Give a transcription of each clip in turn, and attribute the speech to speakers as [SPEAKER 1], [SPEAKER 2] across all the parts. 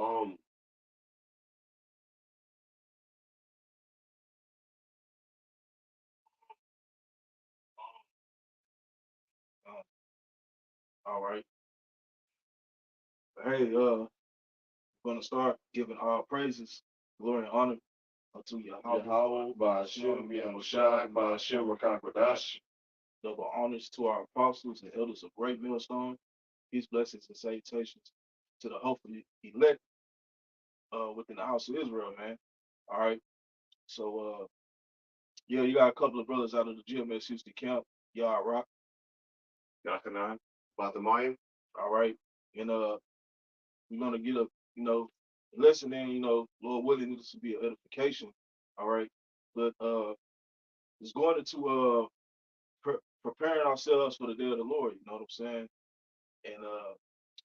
[SPEAKER 1] Um,
[SPEAKER 2] Uh, all right. Hey, gonna start giving all praises, glory, and honor unto Yahweh,
[SPEAKER 1] Yahweh, Ba'ashem, Yahushai, Ba'ashem, Rakakwadash.
[SPEAKER 2] double honors to our apostles and elders of Great Millstone. Peace, blessings, and salutations to the hopefully elect within the house of Israel, man. All right. So, yeah, you got a couple of brothers out of the GMS Houston camp. Y'all rock.
[SPEAKER 1] Yakanan, Batamayim.
[SPEAKER 2] All right. And we're gonna get a, lesson in, Lord willing, this will be an edification. All right. But it's going into preparing ourselves for the day of the Lord. You know what I'm saying? And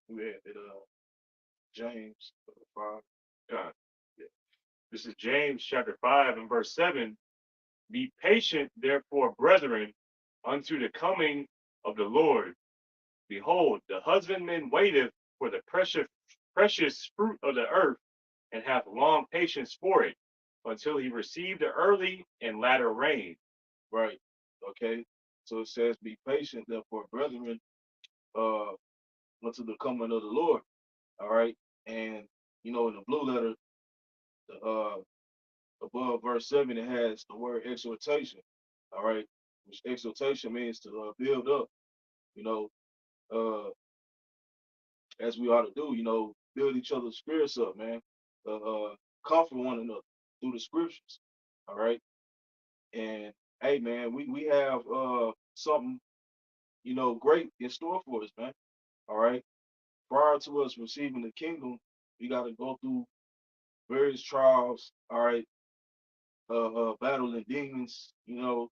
[SPEAKER 2] we're at James 5.
[SPEAKER 3] God. This is James chapter 5 and verse 7. Be patient, therefore, brethren, unto the coming of the Lord. Behold, the husbandman waiteth for the precious fruit of the earth, and hath long patience for it, until he receive the early and latter rain.
[SPEAKER 2] Right. Okay. So it says, be patient, therefore, brethren, uh, unto the coming of the Lord. All right. And in the blue letter, the above verse 7, it has the word exhortation. All right. Which exhortation means to build up, you know, uh, as we ought to do, build each other's spirits up, man. Comfort one another through the scriptures. All right. And hey, man, we have something, great in store for us, man. All right. Prior to us receiving the kingdom, we got to go through various trials. All right. Battling demons, deal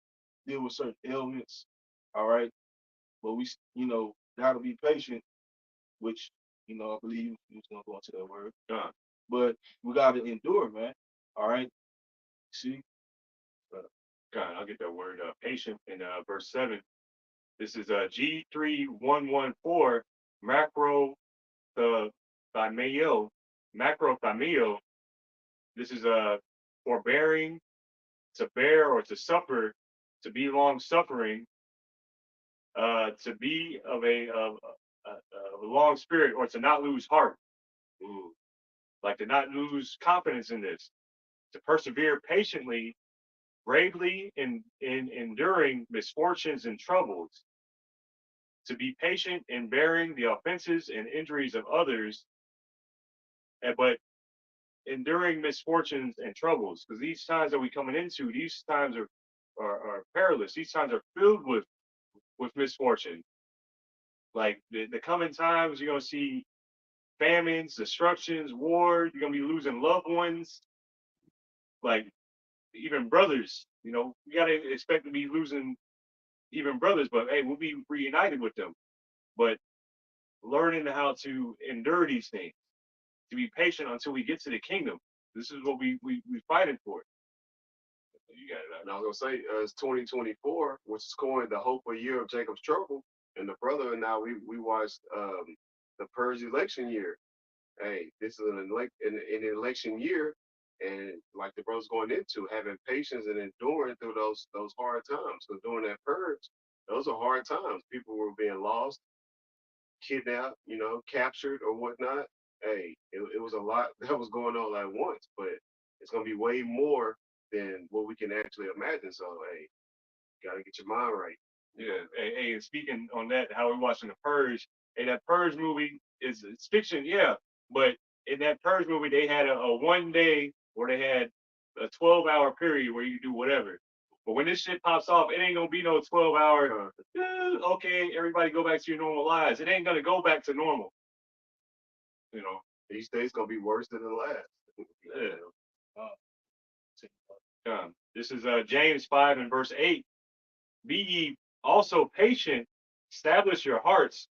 [SPEAKER 2] with certain ailments. All right. But we, got to be patient, which, I believe he was going to go into that word.
[SPEAKER 3] God.
[SPEAKER 2] But we got to endure, man. All right. See?
[SPEAKER 3] God, I'll get that word patient in verse 7. This is G3114, macro thymeo, macro thymeo. This is forbearing, to bear or to suffer, to be long suffering, to be of a long spirit, or to not lose heart. Ooh. Like to not lose confidence in this, to persevere patiently, bravely in enduring misfortunes and troubles, to be patient in bearing the offenses and injuries of others, but enduring misfortunes and troubles, because these times that we coming into, these times are perilous. These times are filled with misfortune. Like the coming times, you're gonna see famines, destructions, war. You're gonna be losing loved ones, like even brothers. You gotta expect to be losing even brothers, but hey, we'll be reunited with them. But learning how to endure these things, to be patient until we get to the kingdom. This is what we fighting for. You got it.
[SPEAKER 1] And I was gonna say, it's 2024, which is coined the hopeful year of Jacob's trouble. And the brother and now we watched the purge election year. Hey, this is an election year, and like the brother's going into having patience and enduring through those hard times. So during that purge, those are hard times. People were being lost, kidnapped, captured or whatnot. Hey, it was a lot that was going on at once, but it's gonna be way more than what we can actually imagine. So hey, gotta get your mind right.
[SPEAKER 3] Yeah. Hey, and speaking on that, how we're watching the Purge. Hey, that Purge movie it's fiction, yeah, but in that Purge movie, they had a one day where they had a 12-hour period where you do whatever. But when this shit pops off, it ain't gonna be no 12-hour. Okay, everybody go back to your normal lives. It ain't gonna go back to normal. You know.
[SPEAKER 1] Each day's gonna be worse than the last.
[SPEAKER 3] Yeah. This is James 5 and verse 8. Be ye also patient, establish your hearts,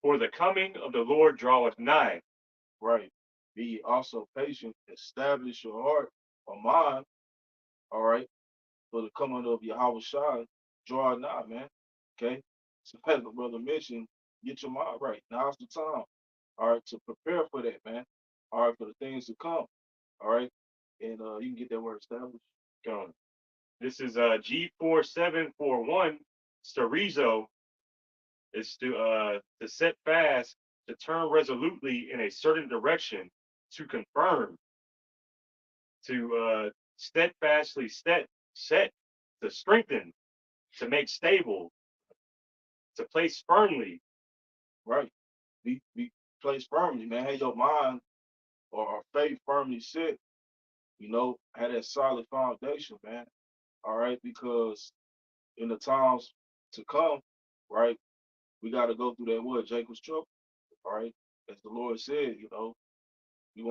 [SPEAKER 3] for the coming of the Lord draweth nigh.
[SPEAKER 2] Right. Be also patient, establish your heart or mind, all right, for the coming of Yahweh Shai, draw nigh, man. Okay. So as the brother mentioned, get your mind right. Now's the time. All right, to prepare for that, man. all right, for the things to come. All right. And you can get that word established.
[SPEAKER 3] Go on. This is G4741. Sterizo is to set fast, to turn resolutely in a certain direction, to confirm, to steadfastly set, to strengthen, to make stable, to place firmly.
[SPEAKER 2] Right. Be placed firmly, man. Have your mind or faith firmly set, have that solid foundation, man. All right, because in the times to come, right, we got to go through that what Jacob's trouble. All right, as the Lord said, you're gonna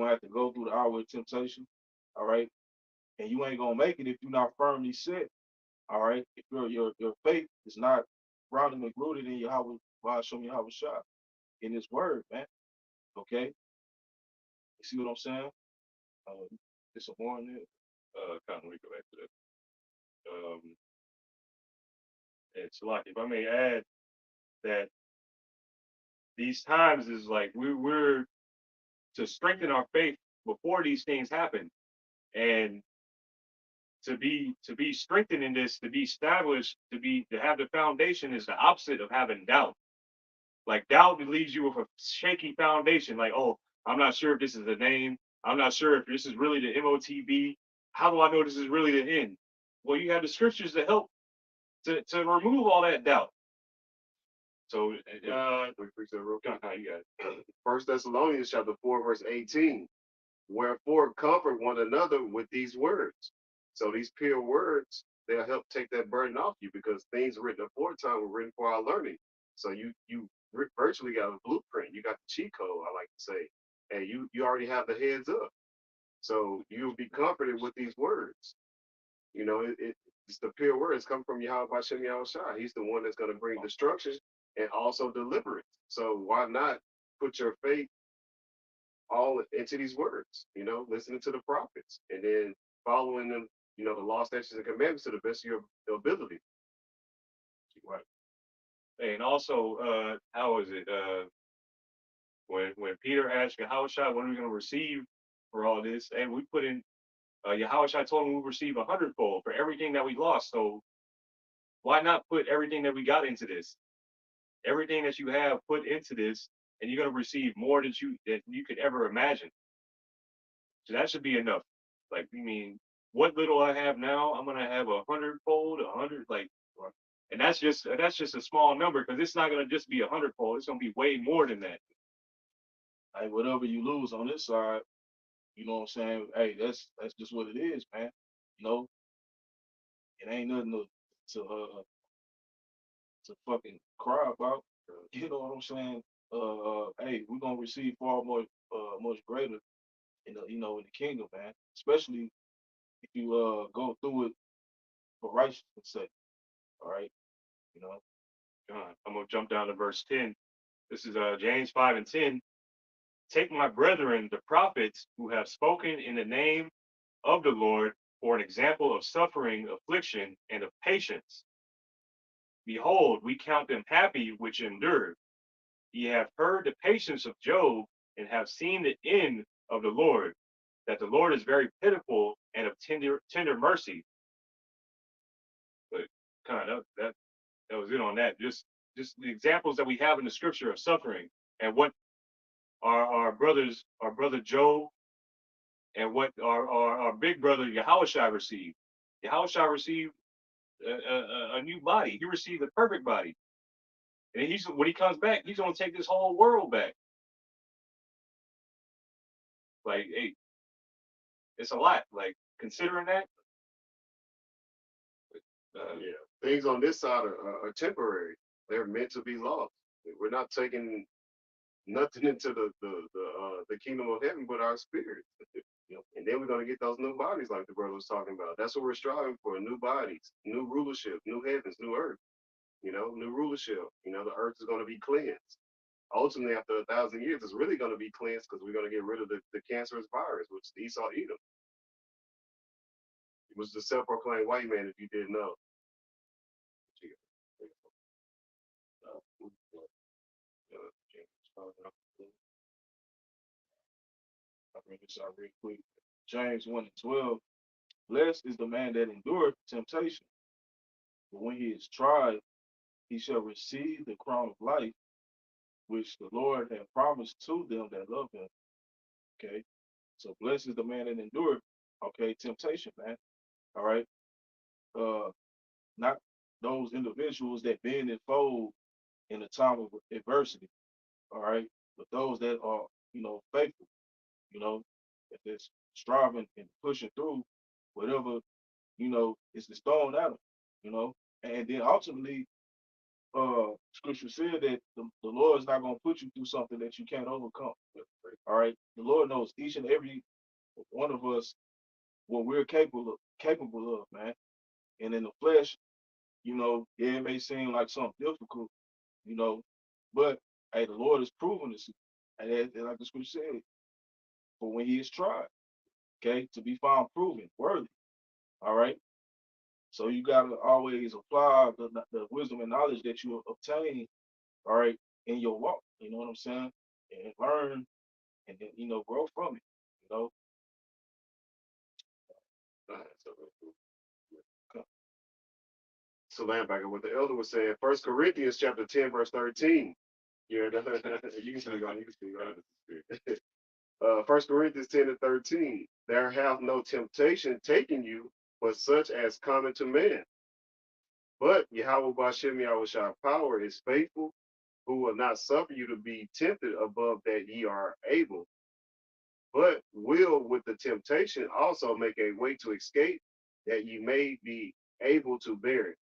[SPEAKER 2] have to go through the hour of temptation. All right, and you ain't gonna make it if you're not firmly set. All right, if your faith is not grounded and rooted in Yahweh, Hashem Yahweh Shah, in His Word, man. Okay, you see what I'm saying? It's a warning there.
[SPEAKER 3] Kind of, we go back to that. It's like, if I may add that these times is like we're to strengthen our faith before these things happen, and to be strengthened in this, to be established, to have the foundation is the opposite of having doubt. Like doubt leaves you with a shaky foundation. Like, oh, I'm not sure if this is the name. I'm not sure if this is really the MOTB. How do I know this is really the end? Well, you have the scriptures to help to remove all that doubt. So,
[SPEAKER 1] We preach that real quick. You got it. 1 Thessalonians chapter 4, verse 18. Wherefore comfort one another with these words. So these pure words, they'll help take that burden off you, because things written aforetime were written for our learning. So you virtually got a blueprint. You got the cheat code, I like to say. And you already have the heads up. So you'll be comforted with these words. It's the pure words come from Yahweh Bashem Yahweh Shai. He's the one that's going to bring destruction and also deliverance. So why not put your faith all into these words, listening to the prophets and then following them, the law, statutes, and commandments to the best of your ability.
[SPEAKER 3] right. And also, how is it? When Peter asked Yahushua, when are we going to receive for all this? And we put in, Yahushua told him we'll receive 100-fold for everything that we lost. So why not put everything that we got into this? Everything that you have put into this, and you're going to receive more than you could ever imagine. So that should be enough. Like, what little I have now, I'm going to have 100-fold, 100, like, and that's just a small number, because it's not going to just be 100-fold. It's going to be way more than that.
[SPEAKER 2] Hey, whatever you lose on this side, you know what I'm saying? Hey, that's just what it is, man. It ain't nothing to fucking cry about. You know what I'm saying? Hey, we're gonna receive far more, much greater in the kingdom, man. Especially if you go through it for righteousness' sake. All right, you know.
[SPEAKER 3] I'm gonna jump down to verse 10. This is James 5:10. Take my brethren, the prophets, who have spoken in the name of the Lord, for an example of suffering, affliction, and of patience. Behold, we count them happy which endured. Ye have heard the patience of Job, and have seen the end of the Lord, that the Lord is very pitiful and of tender mercy. But kind of that was it on that. Just the examples that we have in the scripture of suffering, and what our brother Job, and what our big brother Yahushua received. Yahushua received a new body. He received the perfect body. And when he comes back, he's going to take this whole world back. Like, hey, it's a lot. Like, considering that.
[SPEAKER 1] Yeah, things on this side are temporary. They're meant to be lost. We're not taking nothing into the kingdom of heaven but our spirit. And then we're going to get those new bodies like the brother was talking about. That's what we're striving for: new bodies, new rulership, new heavens, new earth. New rulership. The earth is going to be cleansed. Ultimately, after 1,000 years, it's really going to be cleansed, because we're going to get rid of the cancerous virus, which Esau Edom. It was the self-proclaimed white man, if you didn't know.
[SPEAKER 2] read this out real quick. James 1:12. Blessed is the man that endureth temptation, but when he is tried, he shall receive the crown of life, which the Lord hath promised to them that love him. Okay. So blessed is the man that endureth, okay, temptation, man. All right. Uh, not those individuals that bend and fold in a time of adversity. All right. But those that are, faithful, that is striving and pushing through whatever, is thrown at them, you know. And then ultimately, scripture said that the Lord is not going to put you through something that you can't overcome. All right. The Lord knows each and every one of us what we're capable of, man. And in the flesh, yeah, it may seem like something difficult, you know, but hey, the Lord has proven this. And like the scripture said, for when he is tried, okay, to be found proven, worthy. All right. So you gotta always apply the wisdom and knowledge that you obtain, all right, in your walk. You know what I'm saying? And learn and then, grow from it. You know,
[SPEAKER 1] So, so Linebacker, what the elder was saying, 1 Corinthians chapter 10, verse 13. Yeah, you can speak on, you can speak on. 1 Corinthians 10 and 13. There hath no temptation taken you, but such as common to man. But Yahweh Bashem Yahushua power is faithful, who will not suffer you to be tempted above that ye are able, but will with the temptation also make a way to escape, that ye may be able to bear it.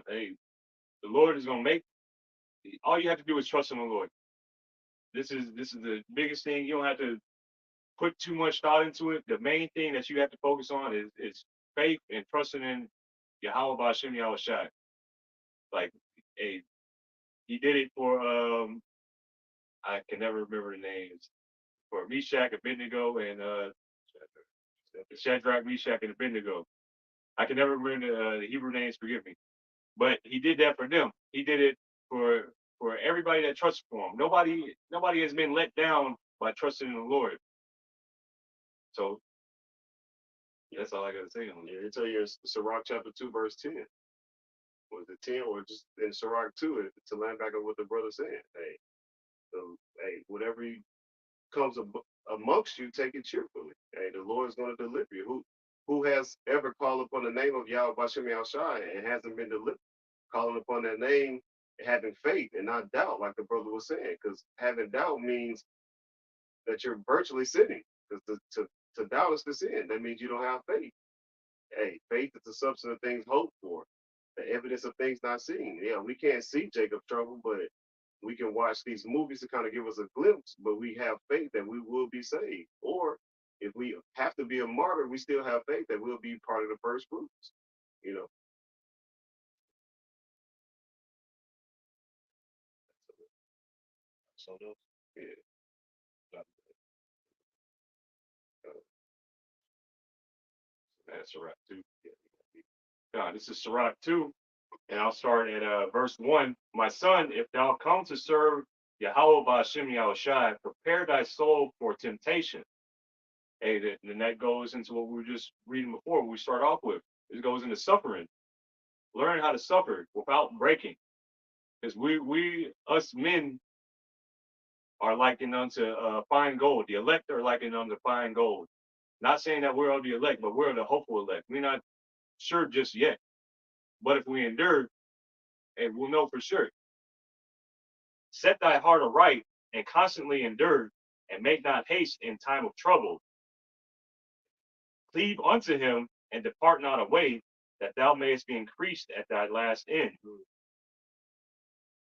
[SPEAKER 3] Hey, the Lord is gonna make. All you have to do is trust in the Lord. This is the biggest thing. You don't have to put too much thought into it. The main thing that you have to focus on is faith and trusting in Yahweh Ba'Shem Yahushai. Like, hey, he did it for I can never remember the names, for Meshach, Abednego, and Shadrach, Meshach, and Abednego. I can never remember the Hebrew names. Forgive me, but he did that for them. He did it for everybody that trusts for him. Nobody has been let down by trusting in the Lord. So that's all I gotta say on it.
[SPEAKER 1] Yeah, it tell you in Sirach chapter 2, verse 10. Was it 10 or just in Sirach 2 to land back on what the brother said? Hey, so, hey, whatever comes amongst you, take it cheerfully. Hey, the Lord is going to deliver you. Who has ever called upon the name of Yahweh Bashem Yahushai and hasn't been delivered? Calling upon that name, having faith and not doubt, like the brother was saying, because having doubt means that you're virtually sinning. Because to doubt is to sin. That means you don't have faith. Hey, faith is the substance of things hoped for, the evidence of things not seen. Yeah, we can't see Jacob's trouble, but we can watch these movies to kind of give us a glimpse, but we have faith that we will be saved. Or if we have to be a martyr, we still have faith that we'll be part of the first fruits. You know.
[SPEAKER 2] so those,
[SPEAKER 1] Yeah.
[SPEAKER 3] That's Sirach 2. This is Sirach 2, and I'll start at verse 1. My son, if thou come to serve Yahweh Ba'Shem Yahushai, prepare thy soul for temptation. Hey, then that goes into what we were just reading before. We start off with. It goes into suffering. Learn how to suffer without breaking. Because us men are likened unto fine gold. The elect are likened unto fine gold. Not saying that we're of the elect, but we're the hopeful elect. We're not sure just yet. But if we endure, and we'll know for sure. Set thy heart aright and constantly endure, and make not haste in time of trouble. Cleave unto him and depart not away, that thou mayest be increased at thy last end.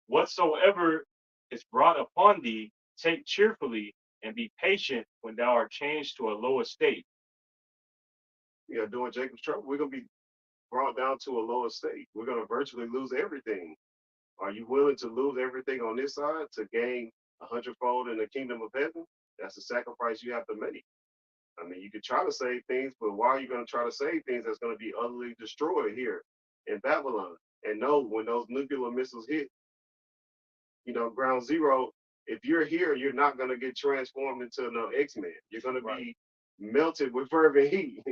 [SPEAKER 3] Whatsoever is brought upon thee, take cheerfully, and be patient when thou art changed to a low estate.
[SPEAKER 1] Yeah, during Jacob's trouble, we're gonna be brought down to a lower state. We're gonna virtually lose everything. Are you willing to lose everything on this side to gain 100-fold in the kingdom of heaven? That's the sacrifice you have to make. I mean, you could try to save things, but why are you going to try to save things that's going to be utterly destroyed here in Babylon? And no, when those nuclear missiles hit, ground zero, if you're here, you're not gonna get transformed into no X-Men. You're gonna
[SPEAKER 2] Right.
[SPEAKER 1] be melted with fervent heat.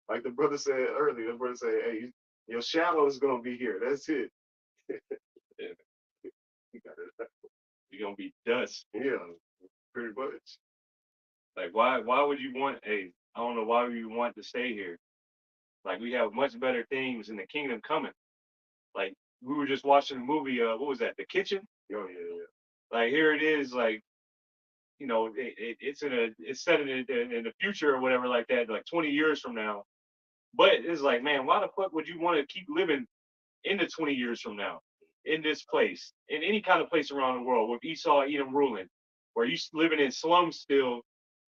[SPEAKER 1] Like the brother said earlier, the brother said, "Hey, your shadow is gonna be here. That's it."
[SPEAKER 3] Yeah.
[SPEAKER 1] You got it.
[SPEAKER 3] You're gonna be dust.
[SPEAKER 1] Yeah, pretty much.
[SPEAKER 3] Like why would you want I don't know why would you want to stay here? Like we have much better things in the kingdom coming. Like we were just watching a movie, what was that? The Kitchen?
[SPEAKER 1] Oh yeah,
[SPEAKER 3] Like here it is, like, it's set in the future or whatever like that, like 20 years from now. But it's like, man, why the fuck would you want to keep living in the 20 years from now in this place, in any kind of place around the world with Esau, Edom ruling, where you living in slums still,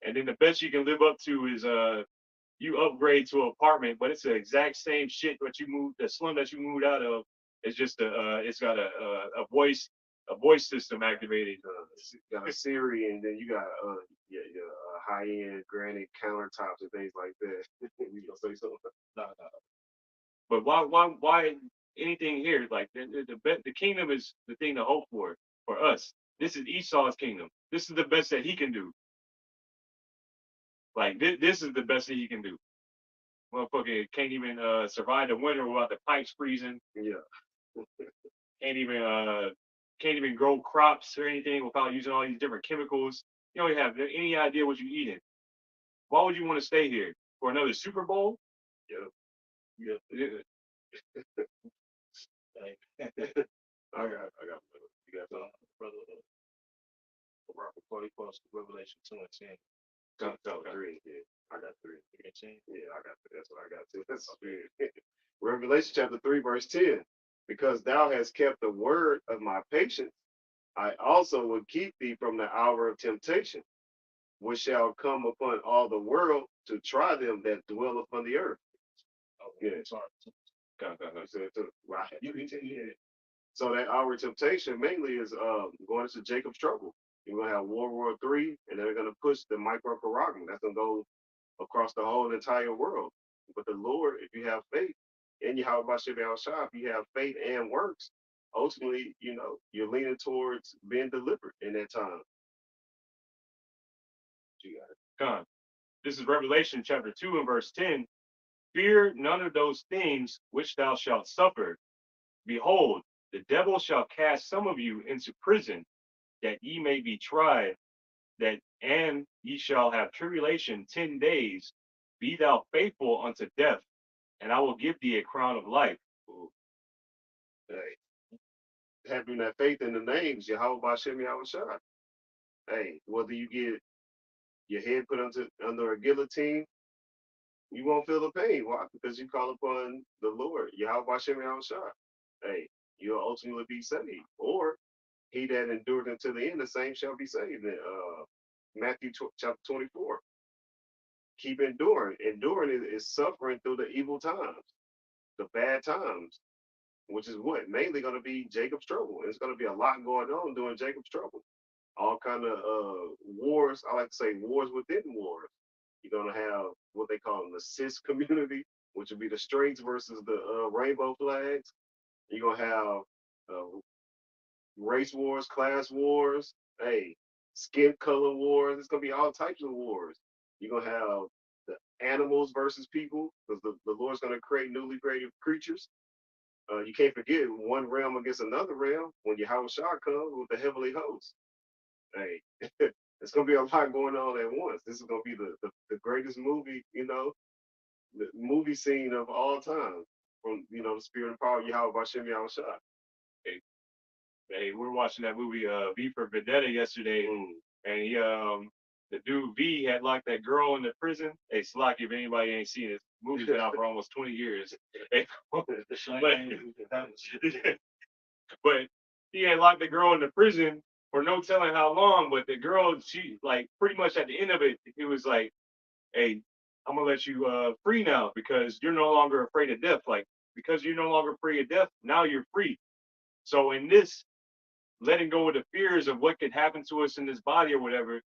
[SPEAKER 3] and then the best you can live up to is you upgrade to an apartment, but it's the exact same shit that the slum that you moved out of. It's just it's got a voice system activated.
[SPEAKER 1] got a Siri, and then you got yeah, high end granite countertops and things like that. You gonna say something?
[SPEAKER 2] Nah, nah.
[SPEAKER 3] But why anything here? Like the kingdom is the thing to hope for us. This is Esau's kingdom. This is the best that he can do. Like this is the best that he can do. Motherfucker can't even survive the winter without the pipes freezing.
[SPEAKER 1] Yeah,
[SPEAKER 3] Can't even can't even grow crops or anything without using all these different chemicals. You don't have any idea what you're eating. Why would you want to stay here for another Super Bowl?
[SPEAKER 1] yeah.
[SPEAKER 2] Yeah.
[SPEAKER 3] Yeah.
[SPEAKER 2] Hey,
[SPEAKER 1] I got you got
[SPEAKER 2] brother, Robert Party Post, Revelation 2 and 10.
[SPEAKER 1] three. Yeah, I got three.
[SPEAKER 2] 3 and 10.
[SPEAKER 1] Yeah, I got three. That's what I got too. That's weird. Revelation chapter 3, verse 10. Because thou hast kept the word of my patience, I also will keep thee from the hour of temptation, which shall come upon all the world to try them that dwell upon the earth.
[SPEAKER 2] Oh,
[SPEAKER 1] Yeah.
[SPEAKER 2] sorry.
[SPEAKER 1] Right. You can take it. So that hour of temptation mainly is going into Jacob's trouble. You're gonna have World War III, and they're gonna push the microcurriculum. That's gonna go across the whole entire world. But the Lord, if you have faith in Yahweh Bashir Shah, if you have faith and works, ultimately, you're leaning towards being delivered in that time. You got it.
[SPEAKER 3] Con. This is Revelation chapter 2 and verse 10. Fear none of those things which thou shalt suffer. Behold, the devil shall cast some of you into prison, that ye may be tried, and ye shall have tribulation 10 days. Be thou faithful unto death, and I will give thee a crown of life.
[SPEAKER 1] Hey, having that faith in the names, Yahweh Bashim Shah. Hey, whether you get your head put under a guillotine, you won't feel the pain. Why? Because you call upon the Lord, Yahweh Bashim Shah. Hey, you'll ultimately be saved. Or he that endured until the end, the same shall be saved. In Matthew chapter 24. Keep enduring. Enduring is suffering through the evil times, the bad times, which is what mainly going to be Jacob's trouble. It's going to be a lot going on during Jacob's trouble. All kind of wars. I like to say wars within wars. You're going to have what they call the cis community, which would be the straights versus the rainbow flags. You're going to have uh, race wars, class wars, hey, skin color wars. It's gonna be all types of wars. You're gonna have the animals versus people, because the Lord's gonna create newly created creatures. You can't forget one realm against another realm when Yahweh Shah comes with the heavenly host. Hey, it's gonna be a lot going on at once. This is gonna be the greatest movie, the movie scene of all time. From the spirit and power of Yahweh Bashem Yahweh Shah.
[SPEAKER 3] Hey, we were watching that movie V for Vendetta yesterday, and the dude V had locked that girl in the prison. Hey, Slocky, if anybody ain't seen it, the movie's been out for almost 20 years. Hey, but he had locked the girl in the prison for no telling how long. But the girl, she like pretty much at the end of it, it was like, "Hey, I'm gonna let you free now because you're no longer afraid of death. Like because you're no longer afraid of death, now you're free." So in this, letting go of the fears of what could happen to us in this body or whatever,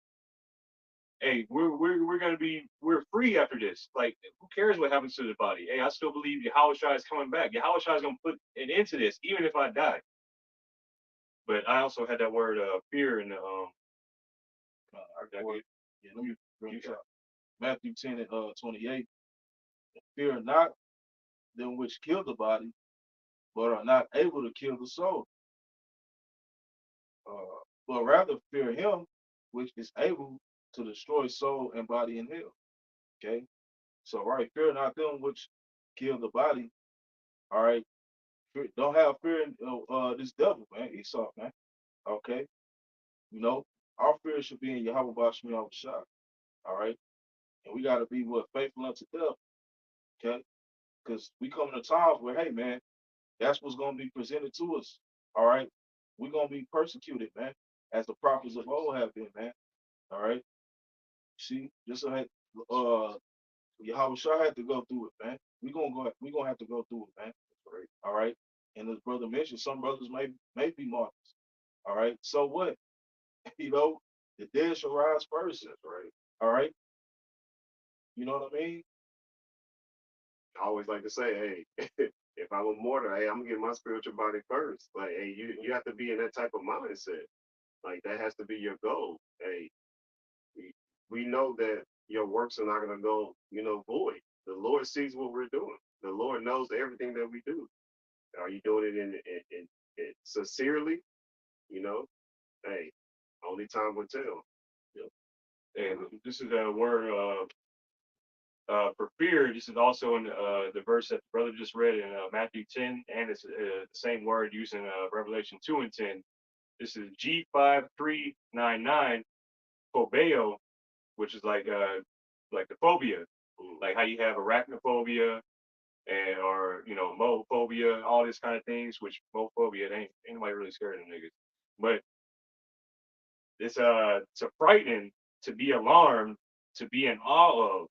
[SPEAKER 3] hey, we're free after this. Like, who cares what happens to the body? Hey, I still believe Yahweh Shai is coming back. Yahweh Shai is gonna put an end to this, even if I die. But I also had that word fear in the
[SPEAKER 2] All right, yeah, let me bring it up. Matthew 10 and 28. Fear not them which kill the body, but are not able to kill the soul. But rather fear him which is able to destroy soul and body in hell. Okay. So right, fear not them which kill the body. All right. Don't have fear in this devil, man. Esau, man. Okay. You know, our fear should be in Yahweh Bashmi al Shah. All right. And we gotta be what faithful unto death. Okay. Because we come to times where, hey man, that's what's gonna be presented to us. All right. We're gonna be persecuted, man, as the prophets of old have been, man. All right. See, just like Yahweh Shah had to go through it, man. We're gonna have to go through it, man. Right. All right. And as brother mentioned, some brothers may be martyrs. All right. So what? You know, the dead shall rise first.
[SPEAKER 1] That's right.
[SPEAKER 2] All right. You know what I mean?
[SPEAKER 1] I always like to say, hey, if I'm a mortar, hey, I'm gonna get my spiritual body first. Like, hey, you have to be in that type of mindset. Like that has to be your goal. Hey, we know that your works are not gonna go, void. The Lord sees what we're doing. The Lord knows everything that we do. Are you doing it in sincerely? You know, hey, only time will tell.
[SPEAKER 2] Yep.
[SPEAKER 3] and this is a word for fear. This is also in the verse that the brother just read in Matthew 10, and it's the same word used in Revelation 2 and 10. This is G5399 phobeo, which is like the phobia, like how you have arachnophobia and or mophobia, all this kind of things. Which mophobia, it ain't anybody really scared of them niggas, but it's to frighten, to be alarmed, to be in awe of,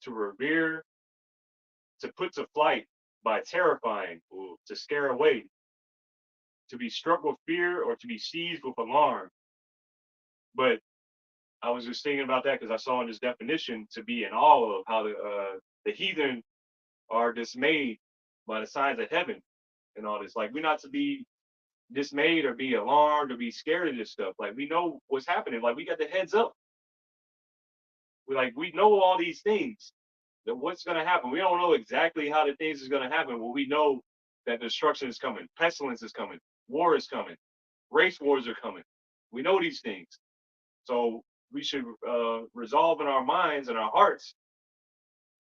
[SPEAKER 3] to revere, to put to flight by terrifying, to scare away, to be struck with fear, or to be seized with alarm. But I was just thinking about that because I saw in this definition to be in awe of how the heathen are dismayed by the signs of heaven and all this. Like we're not to be dismayed or be alarmed or be scared of this stuff. Like we know what's happening. Like we got the heads up. We know all these things. That what's going to happen. We don't know exactly how the things is going to happen, but we know that destruction is coming, pestilence is coming, war is coming, race wars are coming. We know these things, so we should resolve in our minds and our hearts.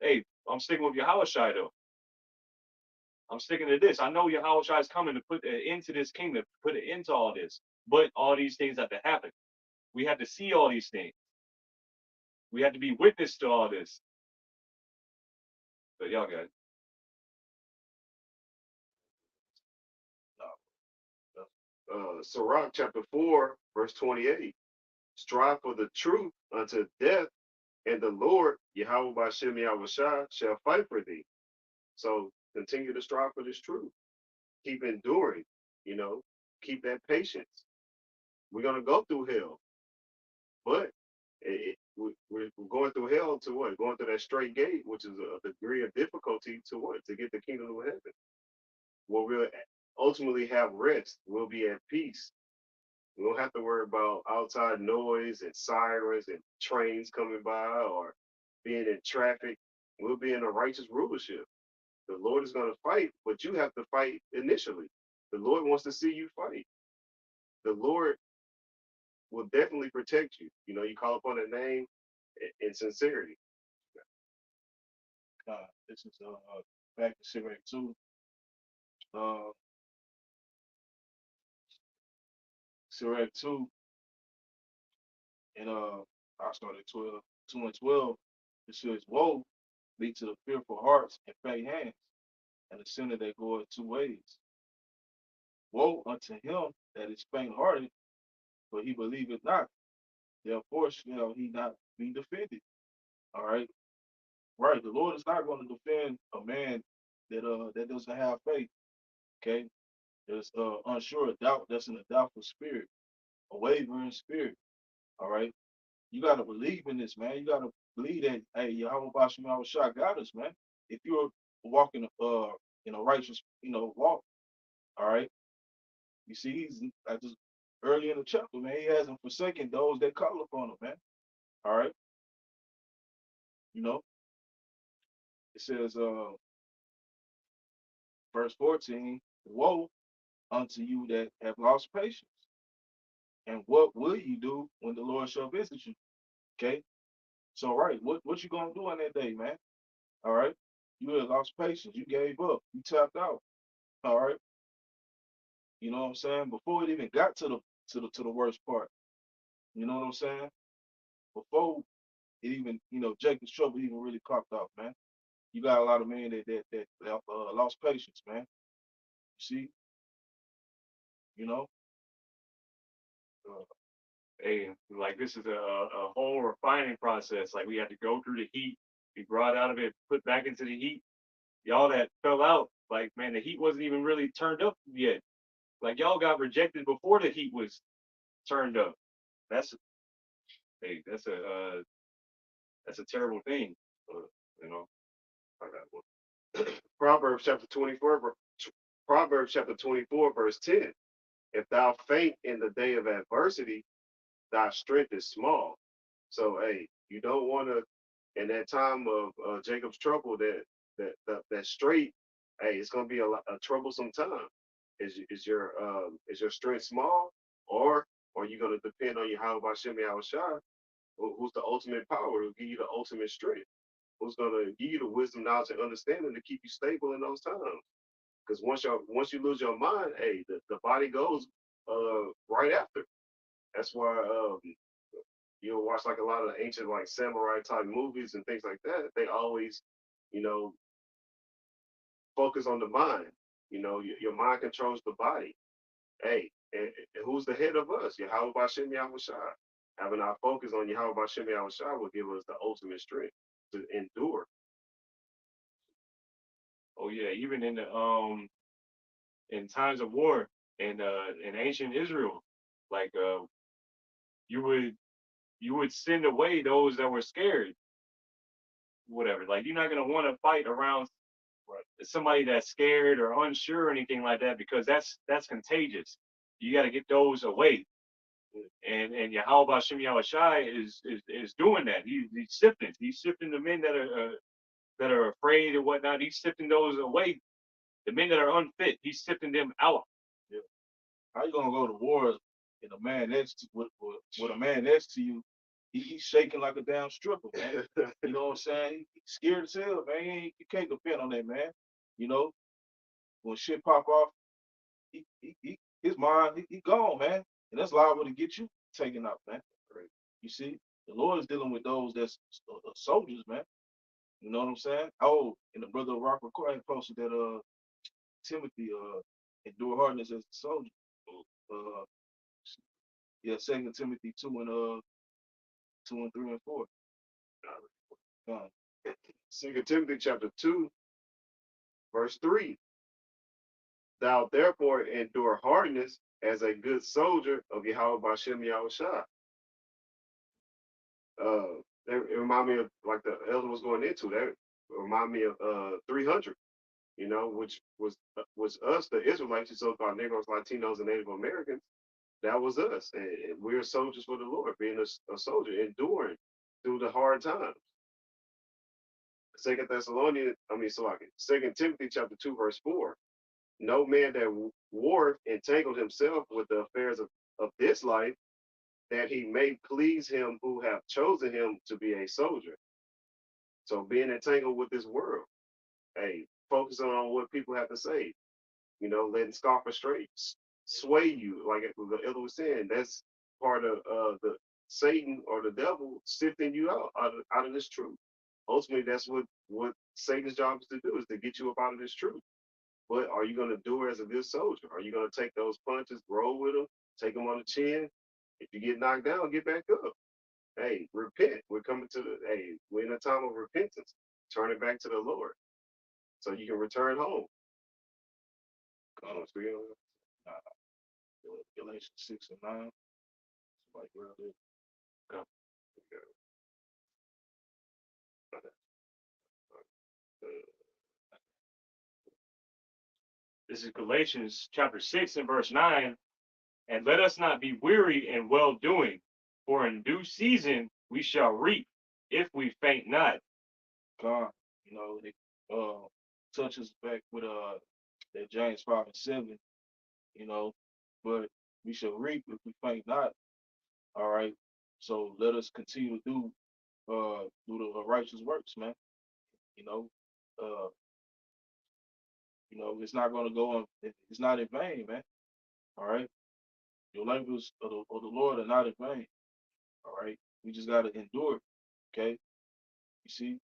[SPEAKER 3] Hey, I'm sticking with Yahweh Shai though. I'm sticking to this. I know Yahweh Shai is coming to put an end to this kingdom, put an end to all this. But all these things have to happen. We have to see all these things. We have to be witness to all this. But y'all got it.
[SPEAKER 1] Sirach chapter 4, verse 28. Strive for the truth unto death, and the Lord, Yahweh Bashem Yahushua, shall fight for thee. So continue to strive for this truth. Keep enduring, keep that patience. We're going to go through hell, but we're going through hell to what? Going through that straight gate, which is a degree of difficulty to what? To get the kingdom of heaven. Where we'll ultimately have rest. We'll be at peace. We don't have to worry about outside noise and sirens and trains coming by or being in traffic. We'll be in a righteous rulership. The Lord is going to fight, but you have to fight initially. The Lord wants to see you fight. The Lord will definitely protect you. You call upon a name in sincerity.
[SPEAKER 2] This is back to Sirach 2. Sirach 2, and I started 12, 2 and 12. It says, woe be to the fearful hearts and faint hands, and the sinner that goeth two ways. Woe unto him that is faint hearted, for he believeth not. Therefore shall he not be defended. All right. Right. The Lord is not going to defend a man that doesn't have faith. Okay. There's unsure, a doubt that's in a doubtful spirit, a wavering spirit. All right. You gotta believe in this, man. You gotta believe that, hey, Yahweh Bashim Yahweh Shah got us, man. If you're walking in a righteous, walk, all right. You see, he's at this early in the chapter, man. He hasn't forsaken those that call upon him, man. All right, you know, it says, verse 14, woe unto you that have lost patience. And what will you do when the Lord shall visit you? Okay. So, right, what you gonna do on that day, man? All right. You had lost patience. You gave up. You tapped out. All right. You know what I'm saying? Before it even got to the worst part. You know what I'm saying? Before it even, Jacob's trouble even really popped off, man. You got a lot of men that lost patience, man. You see, you know. Uh,
[SPEAKER 3] Hey, like this is a whole refining process. Like we had to go through the heat, be brought out of it, put back into the heat. Y'all that fell out, like man, the heat wasn't even really turned up yet. Like y'all got rejected before the heat was turned up. That's hey, that's a terrible thing. Uh, you know,
[SPEAKER 1] I got one. Proverbs chapter 24, verse 10. If thou faint in the day of adversity, thy strength is small. So, hey, you don't want to, in that time of Jacob's trouble, that straight, hey, it's gonna be a troublesome time. Is your strength small, or are you gonna depend on Yahweh Shem Yahushua, who's the ultimate power, who give you the ultimate strength, who's gonna give you the wisdom, knowledge, and understanding to keep you stable in those times? Because once you lose your mind, hey, the body goes right after. That's why you'll watch like a lot of ancient like samurai type movies and things like that. They always, you know, focus on the mind. Your mind controls the body. Hey, and who's the head of us? Yahweh Bashem Yahushua. Having our focus on Yahweh Bashem Yahushua will give us the ultimate strength to endure.
[SPEAKER 3] oh yeah, even in times of war in ancient Israel, like you would you would send away those that were scared, whatever. Like you're not gonna want to fight around somebody that's scared or unsure or anything like that because that's contagious. You got to get those away. And Yahweh Shem Yahushai is doing that. He's sifting the men that are afraid and whatnot. He's sifting those away. The men that are unfit, he's sifting them out.
[SPEAKER 2] yeah. How you gonna go to war and a man with a man next to you? He's shaking like a damn stripper, man. You know what I'm saying? He's scared as hell, man. You can't depend on that, man. You know, when shit pop off, his mind, he gone, man. And that's liable to get you taken out, man. Right. You see, the Lord is dealing with those that's soldiers, man. You know what I'm saying? Oh, and the brother Rock Record posted that Timothy endure hardness as a soldier. Uh, yeah, Second Timothy 2 and 3 and 4.
[SPEAKER 1] Second Timothy chapter 2, verse 3. Thou therefore endure hardness as a good soldier of Yahweh Bashem Yahushua. It remind me of like the elder was going into that. Remind me of 300, which was us, the Israelites, the so-called Negroes, Latinos, and Native Americans. That was us, and we're soldiers for the Lord, being a soldier, enduring through the hard times. Second Timothy chapter 2, verse 4. No man that warreth entangled himself with the affairs of this life, that he may please him who have chosen him to be a soldier. So being entangled with this world, hey, focusing on what people have to say, letting scoffer straight sway you, like the elder was saying. That's part of the Satan or the devil sifting you out of this truth. Ultimately, that's what Satan's job is to do, is to get you up out of this truth. But are you going to do it as a good soldier? Are you going to take those punches, roll with them, take them on the chin? If you get knocked down, get back up. Hey, repent. We're in a time of repentance. Turn it back to the Lord so you can return home. Come on, speak on
[SPEAKER 2] Galatians 6 and 9. Like around there.
[SPEAKER 1] it.
[SPEAKER 3] This is Galatians chapter 6 and verse 9. And let us not be weary in well doing, for in due season we shall reap if we faint not.
[SPEAKER 2] God, it touches back with that James 5:7, you know, but we shall reap if we faint not. All right. So let us continue to do the righteous works, man. You know, uh, it's not gonna go on. It's not in vain, man. All right. Your labors of the Lord are not in vain. All right. We just gotta endure it. Okay. You see,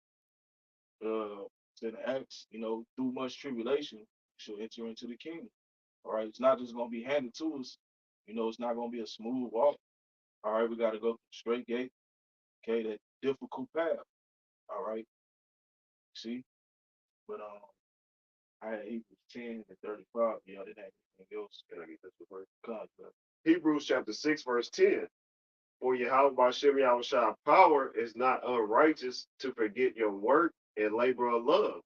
[SPEAKER 2] uh, it's in Acts, through much tribulation, you shall enter into the kingdom. All right. It's not just gonna be handed to us. It's not gonna be a smooth walk. All right. We gotta go through the straight gate. Okay. That difficult path. All right. See, but I had Hebrews 10 and 35. Yeah, I didn't have anything else.
[SPEAKER 1] Can I get this one first?
[SPEAKER 2] God, but
[SPEAKER 1] Hebrews chapter 6, verse 10. For Yahweh Bashem Yahushua power is not unrighteous to forget your work and labor of love,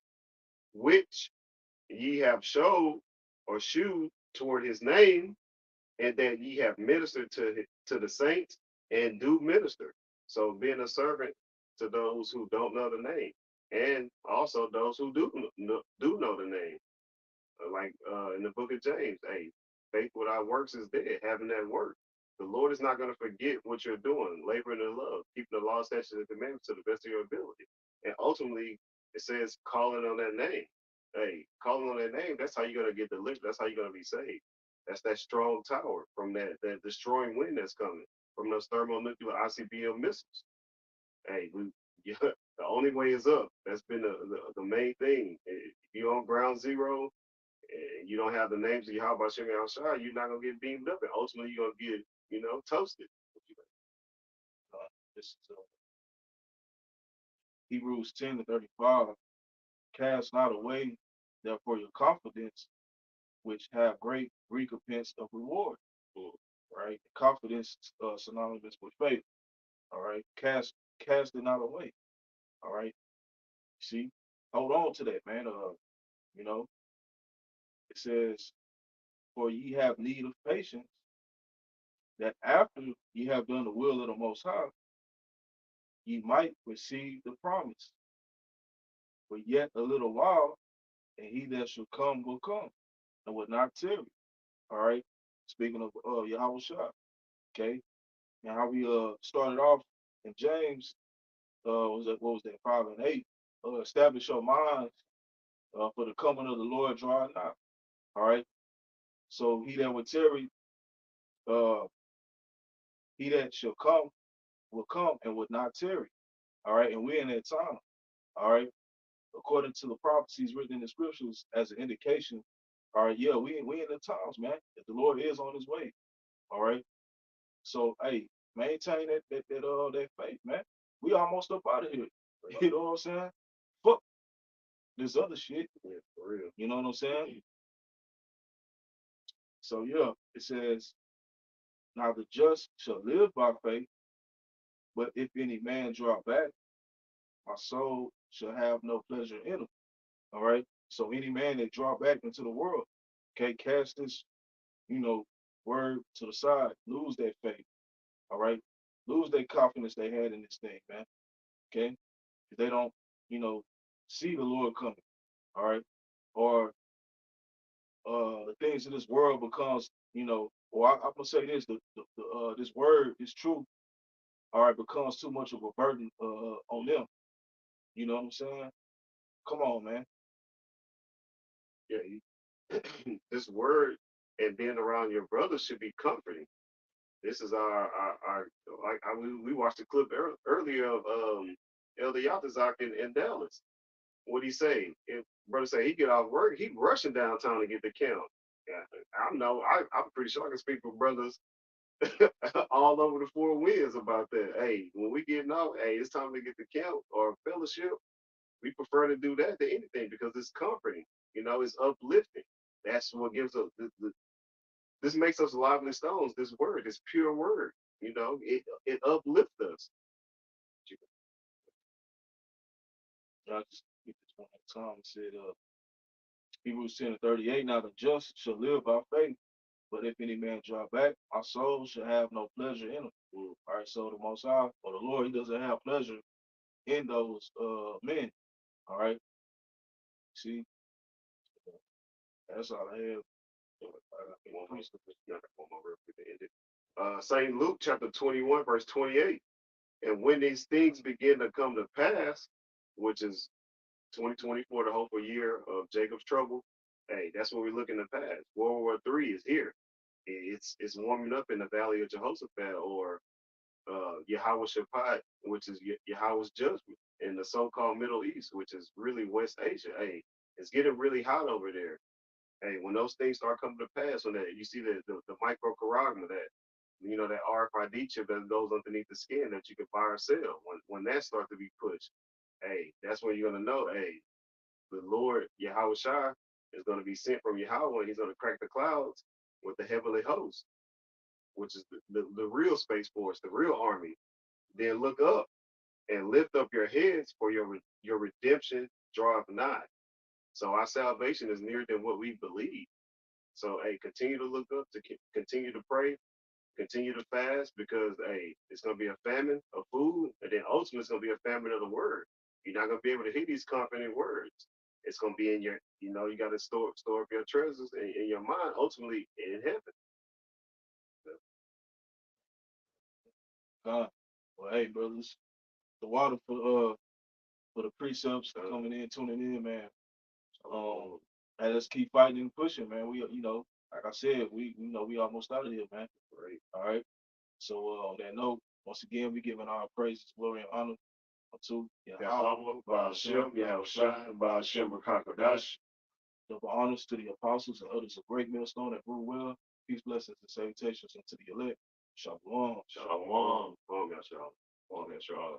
[SPEAKER 1] which ye have showed or shewed toward his name, and that ye have ministered to the saints and do minister. So being a servant to those who don't know the name, and also those who do know the name. Like in the book of James, hey, faith without works is dead, having that work. The Lord is not going to forget what you're doing, laboring in love, keeping the law, statutes, and commandments to the best of your ability. And ultimately, it says calling on that name. Hey, calling on that name, that's how you're going to get delivered. That's how you're going to be saved. That's that strong tower from that destroying wind that's coming from those thermonuclear ICBM missiles. Hey, yeah, the only way is up. That's been the main thing. If you're on ground zero, and you don't have the names of Yahweh Shem Shai, you're not gonna get beamed up, and ultimately you're gonna get, toasted.
[SPEAKER 2] this is Hebrews 10 to 35. Cast not away, therefore, your confidence, which have great recompense of reward. Right? Confidence synonymous with faith. All right. Cast it not away. All right. See, hold on to that, man. You know, it says, for ye have need of patience, that after ye have done the will of the Most High, ye might receive the promise. But yet a little while, and he that shall come will come, and will not tarry. All right. Speaking of Yahweh Shah, okay. And how we started off in James, what was that, 5 and 8? Establish your minds for the coming of the Lord drawing nigh. All right. So he that would tarry, uh, he that shall come will come and would not tarry. All right. And we're in that time. All right. According to the prophecies written in the scriptures as an indication. All right. Yeah, we in the times, man. That the Lord is on his way. All right. So hey, maintain that faith, man. We almost up out of here. You know what I'm saying? Fuck this other shit.
[SPEAKER 1] Yeah, for real.
[SPEAKER 2] You know what I'm saying? So yeah, it says, now the just shall live by faith, but if any man draw back, my soul shall have no pleasure in him. All right. So any man that draw back into the world, okay, cast this, word to the side, lose that faith. All right. Lose that confidence they had in this thing, man. Okay. If they don't, you know, see the Lord coming. All right. Or the things of this world becomes, or I'm gonna say this, this word, this truth, all right, becomes too much of a burden on them. You know what I'm saying? Come on, man.
[SPEAKER 1] Yeah, this word and being around your brothers should be comforting. This is our like we watched the clip earlier of Elder Yatazak in Dallas. What he say? If brother say he get off work, he rushing downtown to get the count. Yeah, I know. I'm pretty sure I can speak for brothers all over the four winds about that. Hey, when we getting off, hey, it's time to get the count or fellowship. We prefer to do that than anything because it's comforting. It's uplifting. That's what gives us this makes us lively stones. This word, this pure word. It uplifts us.
[SPEAKER 2] I just get this one at a time. It said, Hebrews 10:38. Now the just shall live by faith. But if any man draw back, our soul shall have no pleasure in him. All right, so the Most High, or the Lord, He doesn't have pleasure in those men. All right, see, that's all I have.
[SPEAKER 1] St. Luke chapter 21, verse 28. And when these things begin to come to pass, which is 2024, the hopeful year of Jacob's trouble, hey, that's what we're looking to pass. World War III is here. It's warming up in the valley of Jehoshaphat, or Yahweh Shaphat, which is Yahweh's judgment in the so-called Middle East, which is really West Asia. Hey, it's getting really hot over there. Hey, when those things start coming to pass, when that you see the microchromosome, that that RFID chip that goes underneath the skin that you can buy or sell, when that starts to be pushed, hey, that's when you're gonna know, hey, the Lord Yahweh Shai is gonna be sent from Yahweh, and He's gonna crack the clouds with the heavenly host, which is the real space force, the real army. Then look up and lift up your heads, for your redemption draweth nigh. So our salvation is nearer than what we believe. So hey, continue to look up, to continue to pray, continue to fast, because hey, it's gonna be a famine of food, and then ultimately it's gonna be a famine of the word. You're not gonna be able to hear these confident words. It's gonna be in your, you got to store up your treasures in your mind, ultimately in heaven.
[SPEAKER 2] God, well, hey, brothers, the water for the precepts coming in, tuning in, man. And let's keep fighting and pushing, man. We, like I said, we almost out of here, man.
[SPEAKER 1] Right.
[SPEAKER 2] All right. So on that note, once again, we giving our praises, glory, and honor unto
[SPEAKER 3] Yahweh, Ba'ashem, Yahweh Shai, Ba'ashem, Rakakadash.
[SPEAKER 2] double honors to the apostles and others of great millstone that grew well. Peace, blessings, and salutations unto the elect. Shalom.
[SPEAKER 3] Shalom. Shalom, Yahshua. Shalom, Yahshua.